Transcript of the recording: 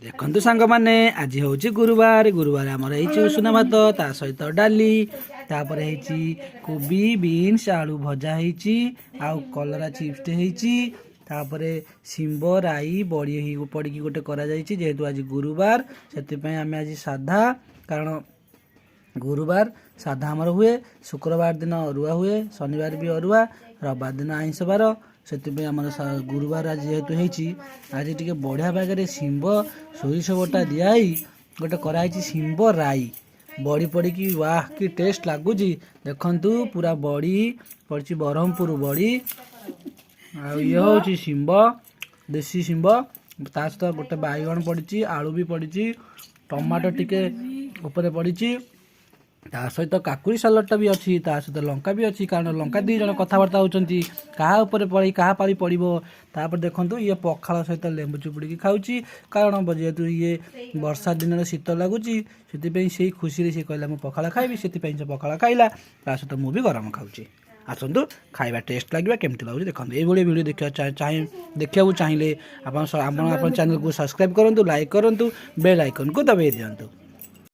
ଦେଖନ୍ତୁ ସାଙ୍ଗମାନେ ଆଜି ହେଉଛି ଗୁରୁବାର ଆମର ହେଇଛି ଉଷୁନା ଭାତ ତା ସହିତ ଡାଲି ତାପରେ ହେଇଛି କୋବି ବିନ୍ସ ଆଳୁ ଭଜା ହେଇଛି ଆଉ କଲରା ଚିପ୍ସଟେ ହେଇଛି ତାପରେ ଶିମ୍ବ ରାଇ ବଡ଼ି ପଡ଼ିକି ଗୋଟେ କରାଯାଇଛି ଯେହେତୁ ଆଜି ଗୁରୁବାର ସେଥିପାଇଁ ଆମେ ଆଜି ସାଧା କାରଣ ଗୁରୁବାର ସାଧା ଆମର ହୁଏ ଶୁକ୍ରବାର ଦିନ ଅରୁଆ ହୁଏ ଶନିବାର ବି ଅରୁଆ ରବିବାର ଦିନ ଆଇଁଷ ବାର ସେଥିପାଇଁ ଆମର ଗୁରୁବାର ଆଜି ଯେହେତୁ ହେଇଛି ଆଜି ଟିକେ ବଢ଼ିଆ ଭାଗରେ ଶିମ୍ବ ସୋରିଷ ବଟା ଦିଆହେଇ ଗୋଟେ କରାହେଇଛି ଶିମ୍ବ ରାଇ ବଡ଼ି ପଡ଼ିକି ୱାହ କି ଟେଷ୍ଟ ଲାଗୁଛି ଦେଖନ୍ତୁ ପୁରା ବଡ଼ି ପଡ଼ିଛି ବ୍ରହ୍ମପୁର ବଡ଼ି ଆଉ ଇଏ ହେଉଛି ଶିମ୍ବ ଦେଶୀ ଶିମ୍ବ ତା ସହିତ ଗୋଟେ ବାଇଗଣ ପଡ଼ିଛି ଆଳୁ ବି ପଡ଼ିଛି ଟମାଟୋ ଟିକେ ଉପରେ ପଡ଼ିଛି ତା ସହିତ କାକୁଡ଼ି ସାଲାଡ଼ଟା ବି ଅଛି ତା ସହିତ ଲଙ୍କା ବି ଅଛି କାରଣ ଲଙ୍କା ଦୁଇ ଜଣ କଥାବାର୍ତ୍ତା ହେଉଛନ୍ତି କାହା ଉପରେ ପଡ଼ି କାହା ପାଳି ପଡ଼ିବ ତାପରେ ଦେଖନ୍ତୁ ଇଏ ପଖାଳ ସହିତ ଲେମ୍ବୁ ଚିପୁଡ଼ିକି ଖାଉଛି କାରଣ ଯେହେତୁ ଇଏ ବର୍ଷା ଦିନରେ ଶୀତ ଲାଗୁଛି ସେଥିପାଇଁ ସେଇ ଖୁସିରେ ସେ କହିଲା ମୁଁ ପଖାଳ ଖାଇବି ସେଥିପାଇଁ ସେ ପଖାଳ ଖାଇଲା ତା ସହିତ ମୁଁ ବି ଗରମ ଖାଉଛି ଆସନ୍ତୁ ଖାଇବା ଟେଷ୍ଟ ଲାଗିବା କେମିତି ଲାଗୁଛି ଦେଖନ୍ତୁ ଏଇଭଳି ଭିଡ଼ିଓ ଦେଖିବାକୁ ଚାହିଁଲେ ଆପଣ ଚ୍ୟାନେଲକୁ ସବସ୍କ୍ରାଇବ୍ କରନ୍ତୁ ଲାଇକ୍ କରନ୍ତୁ ବେଲ୍ ଆଇକନ୍କୁ ଦବାଇ ଦିଅନ୍ତୁ।